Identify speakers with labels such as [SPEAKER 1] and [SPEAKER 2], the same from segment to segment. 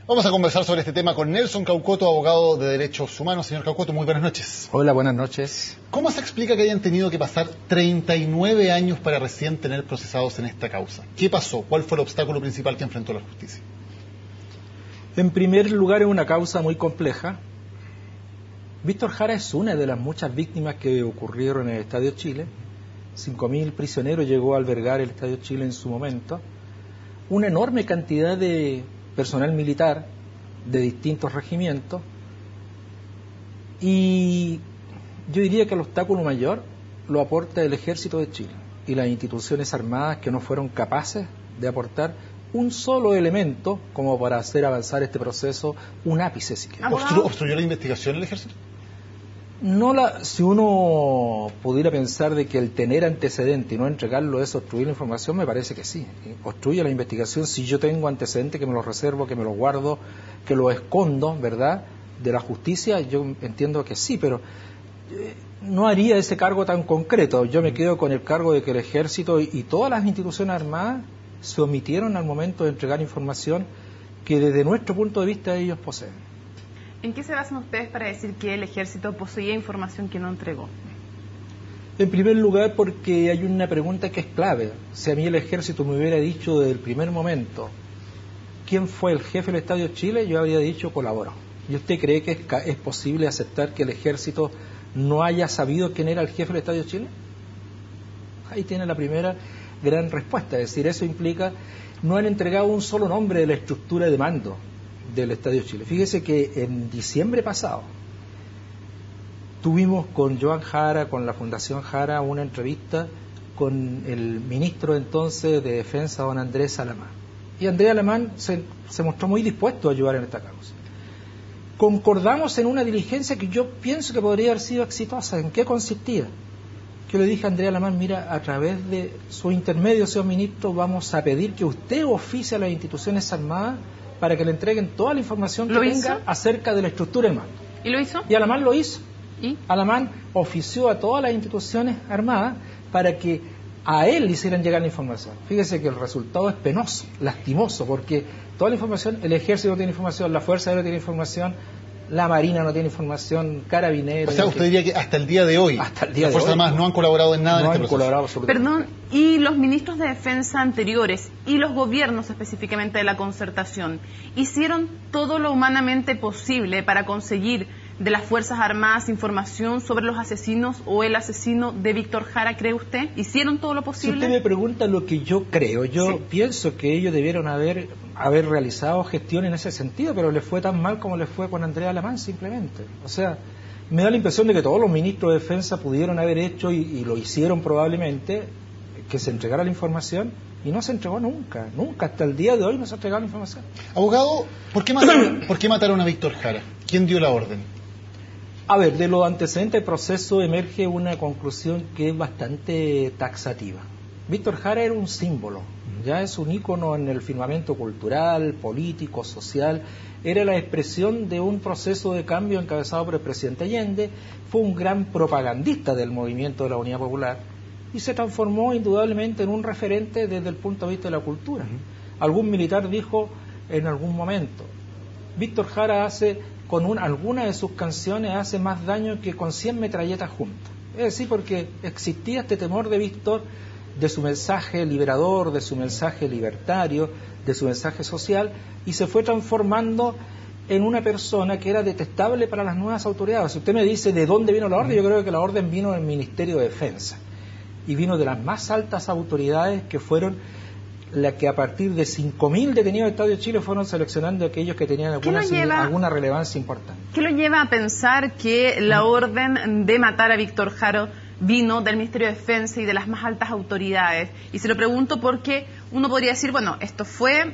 [SPEAKER 1] Vamos a conversar sobre este tema con Nelson Caucoto, abogado de derechos humanos. Señor Caucoto, muy buenas noches.
[SPEAKER 2] Hola, buenas noches.
[SPEAKER 1] ¿Cómo se explica que hayan tenido que pasar 39 años para recién tener procesados en esta causa? ¿Qué pasó? ¿Cuál fue el obstáculo principal que enfrentó la justicia?
[SPEAKER 2] En primer lugar, es una causa muy compleja. Víctor Jara es una de las muchas víctimas que ocurrieron en el Estadio Chile. 5.000 prisioneros llegó a albergar el Estadio Chile en su momento. Una enorme cantidad de personal militar de distintos regimientos, y yo diría que el obstáculo mayor lo aporta el Ejército de Chile y las instituciones armadas, que no fueron capaces de aportar un solo elemento como para hacer avanzar este proceso un ápice siquiera.
[SPEAKER 1] ¿Obstruyó la investigación el Ejército?
[SPEAKER 2] Si uno pudiera pensar de que el tener antecedente y no entregarlo es obstruir la información, me parece que sí. Obstruye la investigación si yo tengo antecedentes, que me los reservo, que me los guardo, que los escondo, ¿verdad?, de la justicia. Yo entiendo que sí, pero no haría ese cargo tan concreto. Yo me quedo con el cargo de que el Ejército y todas las instituciones armadas se omitieron al momento de entregar información que desde nuestro punto de vista ellos poseen.
[SPEAKER 3] ¿En qué se basan ustedes para decir que el Ejército poseía información que no entregó?
[SPEAKER 2] En primer lugar, porque hay una pregunta que es clave. Si a mí el Ejército me hubiera dicho desde el primer momento quién fue el jefe del Estadio Chile, yo habría dicho colaboro. ¿Y usted cree que es posible aceptar que el Ejército no haya sabido quién era el jefe del Estadio Chile? Ahí tiene la primera gran respuesta. Es decir, eso implica no han entregado un solo nombre de la estructura de mando del Estadio Chile. Fíjese que en diciembre pasado tuvimos con Joan Jara, con la Fundación Jara, una entrevista con el ministro entonces de Defensa, don Andrés Alamán. Y Andrés Alamán se mostró muy dispuesto a ayudar en esta causa. Concordamos en una diligencia que yo pienso que podría haber sido exitosa. ¿En qué consistía? Yo le dije a Andrés Alamán, mira, a través de su intermedio, señor ministro, vamos a pedir que usted oficie a las instituciones armadas para que le entreguen toda la información que tenga acerca de la estructura del mando.
[SPEAKER 3] ¿Y lo hizo?
[SPEAKER 2] Y Alamán lo hizo.
[SPEAKER 3] ¿Y?
[SPEAKER 2] Alamán ofició a todas las instituciones armadas para que a él le hicieran llegar la información. Fíjese que el resultado es penoso, lastimoso, porque toda la información, el Ejército no tiene información, la Fuerza Aérea no tiene información, la Marina no tiene información, Carabineros...
[SPEAKER 1] O sea, usted diría que hasta el día de hoy, las Fuerzas Armadas no han colaborado en nada en este proceso.
[SPEAKER 3] Perdón, y los ministros de defensa anteriores y los gobiernos específicamente de la concertación hicieron todo lo humanamente posible para conseguir de las Fuerzas Armadas información sobre los asesinos o el asesino de Víctor Jara, ¿cree usted? ¿Hicieron todo lo posible?
[SPEAKER 2] Si usted me pregunta lo que yo creo, yo pienso que ellos debieron haber realizado gestión en ese sentido, pero les fue tan mal como les fue con Andrea Alamán, simplemente. O sea, me da la impresión de que todos los ministros de defensa pudieron haber hecho, y lo hicieron probablemente, que se entregara la información, y no se entregó nunca, hasta el día de hoy no se ha entregado la información.
[SPEAKER 1] Abogado, ¿por qué mataron a Víctor Jara? ¿Quién dio la orden?
[SPEAKER 2] A ver, de los antecedentes del proceso emerge una conclusión que es bastante taxativa. Víctor Jara era un símbolo, ya es un ícono en el firmamento cultural, político, social, era la expresión de un proceso de cambio encabezado por el presidente Allende, fue un gran propagandista del movimiento de la Unidad Popular y se transformó indudablemente en un referente desde el punto de vista de la cultura. Algún militar dijo en algún momento, Víctor Jara con alguna de sus canciones hace más daño que con 100 metralletas juntas. Es decir, porque existía este temor de Víctor, de su mensaje liberador, de su mensaje libertario, de su mensaje social, y se fue transformando en una persona que era detestable para las nuevas autoridades. Si usted me dice de dónde vino la orden, yo creo que la orden vino del Ministerio de Defensa, y vino de las más altas autoridades, que fueron la que a partir de 5.000 detenidos del Estadio Chile fueron seleccionando aquellos que tenían alguna relevancia importante.
[SPEAKER 3] ¿Qué lo lleva a pensar que la orden de matar a Víctor Jara vino del Ministerio de Defensa y de las más altas autoridades? Y se lo pregunto porque uno podría decir, bueno, esto fue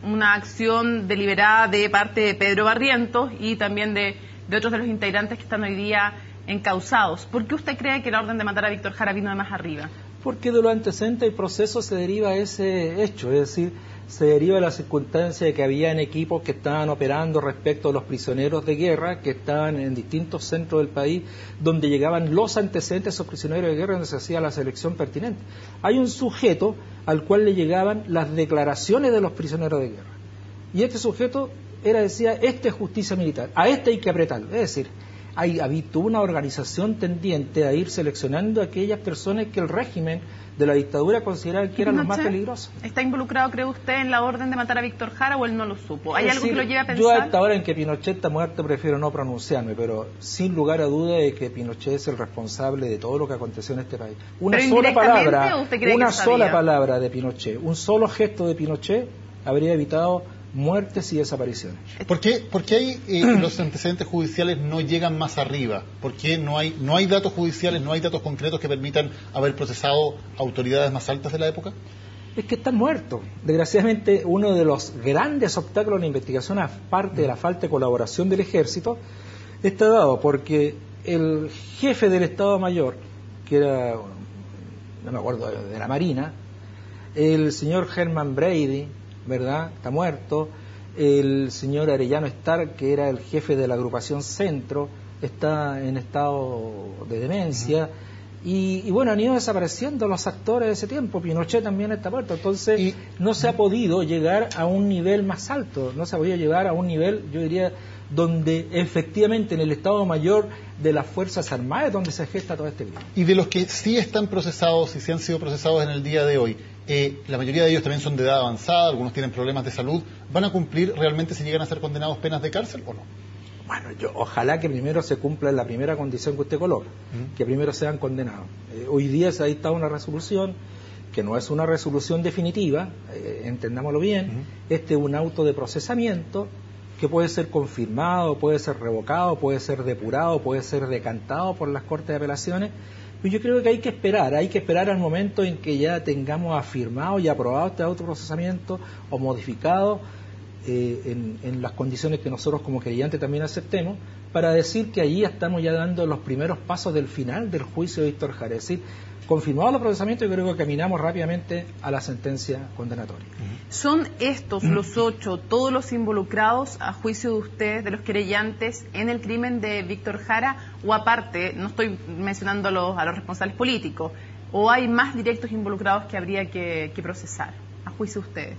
[SPEAKER 3] una acción deliberada de parte de Pedro Barrientos y también de otros de los integrantes que están hoy día encausados. ¿Por qué usted cree que la orden de matar a Víctor Jara vino de más arriba?
[SPEAKER 2] Porque de lo antecedente del proceso se deriva ese hecho, es decir, se deriva de la circunstancia de que habían equipos que estaban operando respecto a los prisioneros de guerra que estaban en distintos centros del país, donde llegaban los antecedentes de esos prisioneros de guerra, donde se hacía la selección pertinente. Hay un sujeto al cual le llegaban las declaraciones de los prisioneros de guerra, y este sujeto decía, esta es justicia militar, a este hay que apretarlo. Es decir, había una organización tendiente a ir seleccionando a aquellas personas que el régimen de la dictadura consideraba que eran los más peligrosos.
[SPEAKER 3] ¿Está involucrado, cree usted, en la orden de matar a Víctor Jara o él no lo supo? ¿Hay algo que lo lleve a pensar?
[SPEAKER 2] Yo a esta hora en que Pinochet está muerto prefiero no pronunciarme, pero sin lugar a duda de que Pinochet es el responsable de todo lo que aconteció en este país. Una sola palabra de Pinochet, un solo gesto de Pinochet habría evitado muertes y desapariciones.
[SPEAKER 1] ¿Por qué hay, los antecedentes judiciales no llegan más arriba? ¿Por qué no hay datos judiciales, no hay datos concretos que permitan haber procesado autoridades más altas de la época?
[SPEAKER 2] Es que están muertos. Desgraciadamente, uno de los grandes obstáculos en la investigación, aparte de la falta de colaboración del ejército, está dado porque el jefe del Estado Mayor, que era, no me acuerdo, de la Marina, el señor Herman Brady, ¿verdad?, está muerto. El señor Arellano Stark, que era el jefe de la agrupación Centro, está en estado de demencia. Y bueno, han ido desapareciendo los actores de ese tiempo. Pinochet también está muerto. Entonces no se ha podido llegar a un nivel más alto, no se ha podido llegar a un nivel, yo diría, donde efectivamente en el Estado Mayor de las Fuerzas Armadas donde se gesta todo este crimen.
[SPEAKER 1] Y de los que sí están procesados y sí han sido procesados en el día de hoy, la mayoría de ellos también son de edad avanzada, algunos tienen problemas de salud. ¿Van a cumplir realmente si llegan a ser condenados penas de cárcel o no?
[SPEAKER 2] Bueno, ojalá que primero se cumpla la primera condición que usted coloca, que primero sean condenados. Hoy día se ha dictado una resolución que no es una resolución definitiva, entendámoslo bien. Este es un auto de procesamiento que puede ser confirmado, puede ser revocado, puede ser depurado, puede ser decantado por las Cortes de Apelaciones. Pues yo creo que hay que esperar al momento en que ya tengamos afirmado y aprobado este autoprocesamiento o modificado en las condiciones que nosotros como creyentes también aceptemos, para decir que allí estamos ya dando los primeros pasos del final del juicio de Víctor Jara. Es decir, confirmados los procesamientos, yo creo que caminamos rápidamente a la sentencia condenatoria.
[SPEAKER 3] ¿Son estos los 8, todos los involucrados a juicio de ustedes, de los querellantes, en el crimen de Víctor Jara? O aparte, no estoy mencionando a los responsables políticos, ¿o hay más directos involucrados que habría que procesar a juicio de ustedes?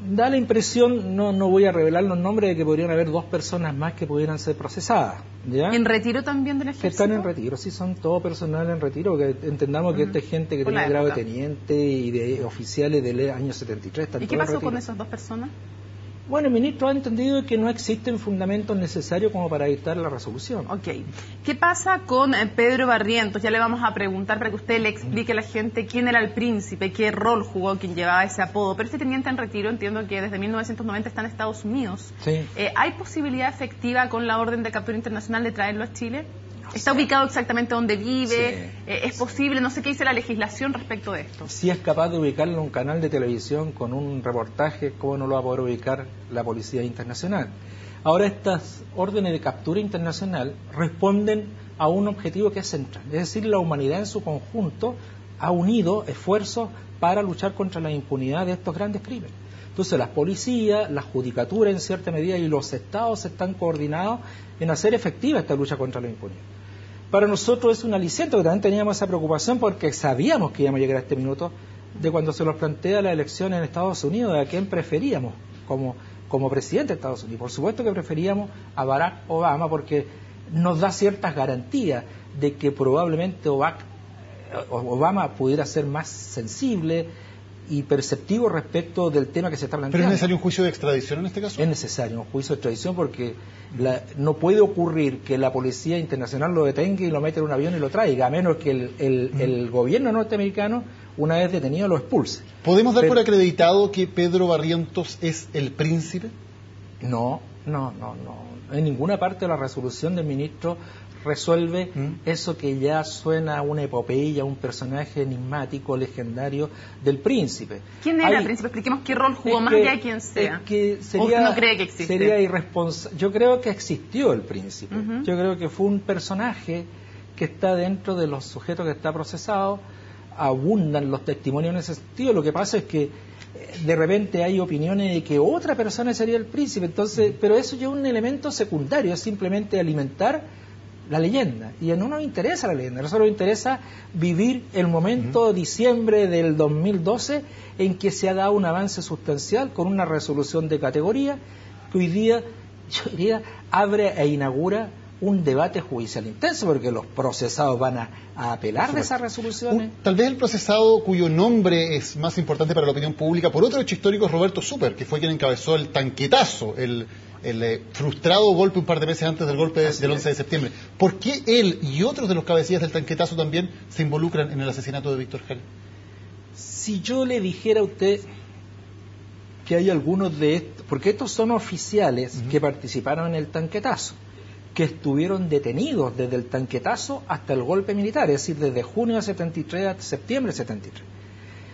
[SPEAKER 2] Da la impresión, no voy a revelar los nombres, de que podrían haber 2 personas más que pudieran ser procesadas. ¿Ya?
[SPEAKER 3] ¿En retiro también del ejército?
[SPEAKER 2] Que están en retiro, sí, son todo personal en retiro, que entendamos que esta es gente que tiene grado de teniente y de oficiales del año 73.
[SPEAKER 3] ¿Y qué pasó con esas 2 personas?
[SPEAKER 2] Bueno, el ministro ha entendido que no existen fundamentos necesarios como para dictar la resolución.
[SPEAKER 3] Ok. ¿Qué pasa con Pedro Barrientos? Ya le vamos a preguntar para que usted le explique a la gente quién era el príncipe, qué rol jugó quien llevaba ese apodo. Pero este teniente en retiro, entiendo que desde 1990 está en Estados Unidos.
[SPEAKER 2] Sí.
[SPEAKER 3] ¿Hay posibilidad efectiva con la orden de captura internacional de traerlo a Chile? ¿Está ubicado exactamente donde vive? Sí. ¿Es posible? No sé qué dice la legislación respecto de esto.
[SPEAKER 2] Si es capaz de ubicarlo en un canal de televisión con un reportaje, ¿cómo no lo va a poder ubicar la Policía Internacional? Ahora, estas órdenes de captura internacional responden a un objetivo que es central. Es decir, la humanidad en su conjunto ha unido esfuerzos para luchar contra la impunidad de estos grandes crímenes. Entonces, las policías, la judicatura en cierta medida y los estados están coordinados en hacer efectiva esta lucha contra la impunidad. Para nosotros es un aliciente, porque también teníamos esa preocupación porque sabíamos que íbamos a llegar a este minuto de cuando se nos plantea la elección en Estados Unidos, de a quién preferíamos como presidente de Estados Unidos. Por supuesto que preferíamos a Barack Obama porque nos da ciertas garantías de que probablemente Obama pudiera ser más sensible y perceptivo respecto del tema que se está planteando.
[SPEAKER 1] ¿Pero es necesario un juicio de extradición en este caso?
[SPEAKER 2] Es necesario un juicio de extradición porque no puede ocurrir que la Policía Internacional lo detenga y lo meta en un avión y lo traiga, a menos que el gobierno norteamericano, una vez detenido, lo expulse.
[SPEAKER 1] ¿Podemos dar por acreditado que Pedro Barrientos es el príncipe?
[SPEAKER 2] No. En ninguna parte de la resolución del ministro resuelve eso que ya suena a una epopeya, un personaje enigmático, legendario del príncipe.
[SPEAKER 3] ¿Quién era el príncipe? Expliquemos qué rol jugó, más allá de quién sea. ¿O no cree que existe?
[SPEAKER 2] Sería irresponsable. Yo creo que existió el príncipe. Yo creo que fue un personaje que está dentro de los sujetos que está procesado. Abundan los testimonios en ese sentido. Lo que pasa es que de repente hay opiniones de que otra persona sería el príncipe. Entonces, pero eso ya es un elemento secundario, es simplemente alimentar la leyenda. Y no nos interesa la leyenda, a nosotros nos interesa vivir el momento diciembre del 2012 en que se ha dado un avance sustancial con una resolución de categoría que hoy día, yo diría, abre e inaugura un debate judicial intenso, porque los procesados van a apelar de esas resoluciones.
[SPEAKER 1] Tal vez el procesado cuyo nombre es más importante para la opinión pública, por otro hecho histórico, es Roberto Súper, que fue quien encabezó el tanquetazo, el frustrado golpe un par de meses antes del golpe del 11 de septiembre. ¿Por qué él y otros de los cabecillas del tanquetazo también se involucran en el asesinato de Víctor Jara?
[SPEAKER 2] Si yo le dijera a usted que hay algunos de estos, porque estos son oficiales que participaron en el tanquetazo, que estuvieron detenidos desde el tanquetazo hasta el golpe militar, es decir, desde junio de 73 a septiembre de 73.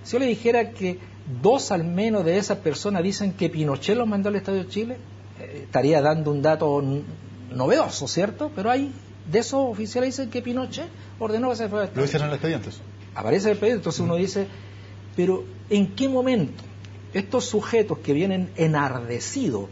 [SPEAKER 2] Si yo le dijera que 2 al menos de esas personas dicen que Pinochet los mandó al Estadio de Chile, estaría dando un dato novedoso, ¿cierto? Pero hay de esos oficiales dicen que Pinochet ordenó que se fuera al Estadio.
[SPEAKER 1] Lo dicen en los expedientes.
[SPEAKER 2] Aparece en el expediente, entonces uno dice, pero ¿en qué momento estos sujetos que vienen enardecidos,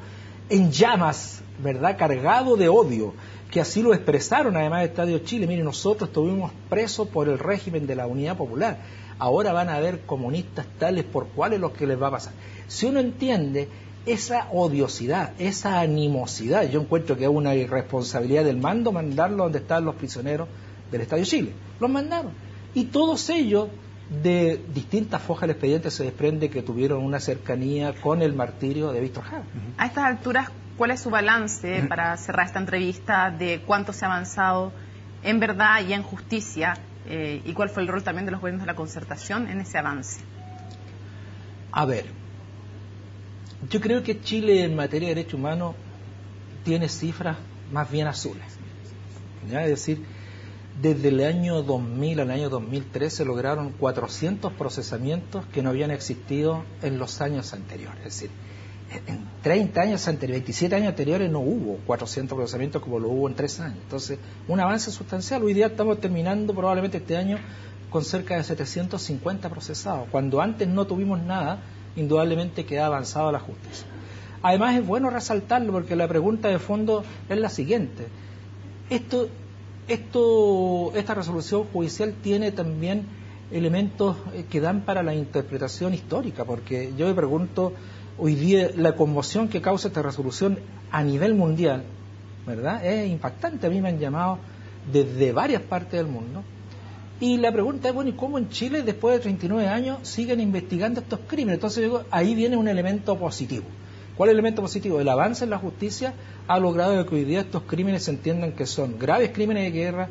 [SPEAKER 2] en llamas, ¿verdad?, cargado de odio, que así lo expresaron además del Estadio Chile? Miren, nosotros estuvimos presos por el régimen de la Unidad Popular, ahora van a haber comunistas tales por cuáles los que les va a pasar. Si uno entiende esa odiosidad, esa animosidad, yo encuentro que es una irresponsabilidad del mando mandarlo donde estaban los prisioneros del Estadio Chile. Los mandaron. Y todos ellos, de distintas fojas del expediente, se desprende que tuvieron una cercanía con el martirio de Víctor Jara.
[SPEAKER 3] A estas alturas, ¿cuál es su balance para cerrar esta entrevista de cuánto se ha avanzado en verdad y en justicia y cuál fue el rol también de los gobiernos de la concertación en ese avance?
[SPEAKER 2] A ver, yo creo que Chile en materia de derechos humanos tiene cifras más bien azules, ¿ya? Es decir, desde el año 2000 al año 2003 se lograron 400 procesamientos que no habían existido en los años anteriores. Es decir, en 30 años anteriores, 27 años anteriores no hubo 400 procesamientos como lo hubo en 3 años. Entonces, un avance sustancial. Hoy día estamos terminando probablemente este año con cerca de 750 procesados. Cuando antes no tuvimos nada, indudablemente queda avanzado la justicia. Además es bueno resaltarlo porque la pregunta de fondo es la siguiente. Esta resolución judicial tiene también elementos que dan para la interpretación histórica, porque yo me pregunto, hoy día la conmoción que causa esta resolución a nivel mundial, ¿verdad?, es impactante. A mí me han llamado desde varias partes del mundo. Y la pregunta es, bueno, ¿y cómo en Chile, después de 39 años, siguen investigando estos crímenes? Entonces, ahí viene un elemento positivo. ¿Cuál es el elemento positivo? El avance en la justicia ha logrado que hoy día estos crímenes se entiendan que son graves crímenes de guerra,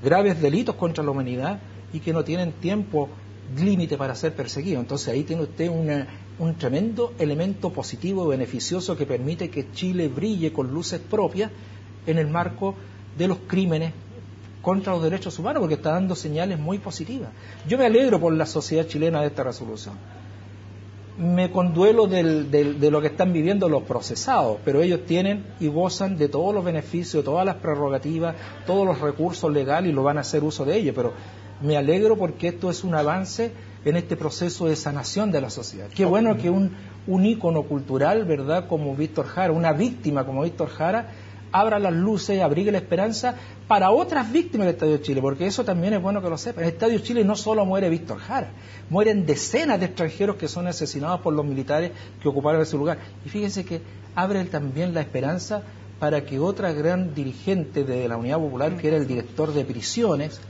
[SPEAKER 2] graves delitos contra la humanidad y que no tienen tiempo límite para ser perseguidos. Entonces, ahí tiene usted un tremendo elemento positivo, beneficioso, que permite que Chile brille con luces propias en el marco de los crímenes contra los derechos humanos, porque está dando señales muy positivas. Yo me alegro por la sociedad chilena de esta resolución. Me conduelo de lo que están viviendo los procesados, pero ellos tienen y gozan de todos los beneficios, todas las prerrogativas, todos los recursos legales, y lo van a hacer uso de ellos. Pero me alegro porque esto es un avance en este proceso de sanación de la sociedad. Qué bueno que un ícono cultural, ¿verdad?, como Víctor Jara, una víctima como Víctor Jara, abra las luces, abrigue la esperanza para otras víctimas del Estadio Chile, porque eso también es bueno que lo sepan. En el Estadio Chile no solo muere Víctor Jara, mueren decenas de extranjeros que son asesinados por los militares que ocuparon ese lugar. Y fíjense que abre también la esperanza para que otra gran dirigente de la Unidad Popular, que era el director de prisiones,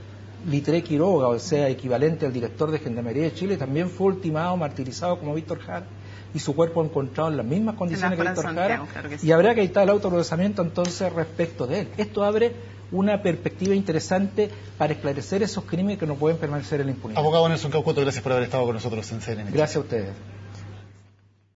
[SPEAKER 2] Litré Quiroga, o sea, equivalente al director de Gendarmería de Chile, también fue ultimado, martirizado como Víctor Jara, y su cuerpo encontrado en las mismas condiciones que Víctor Jara, claro que sí. Y habrá que dictar el autoprocesamiento entonces respecto de él. Esto abre una perspectiva interesante para esclarecer esos crímenes que no pueden permanecer en la impunidad.
[SPEAKER 1] Abogado Nelson Caucoto, gracias por haber estado con nosotros en CNN.
[SPEAKER 2] Gracias a ustedes.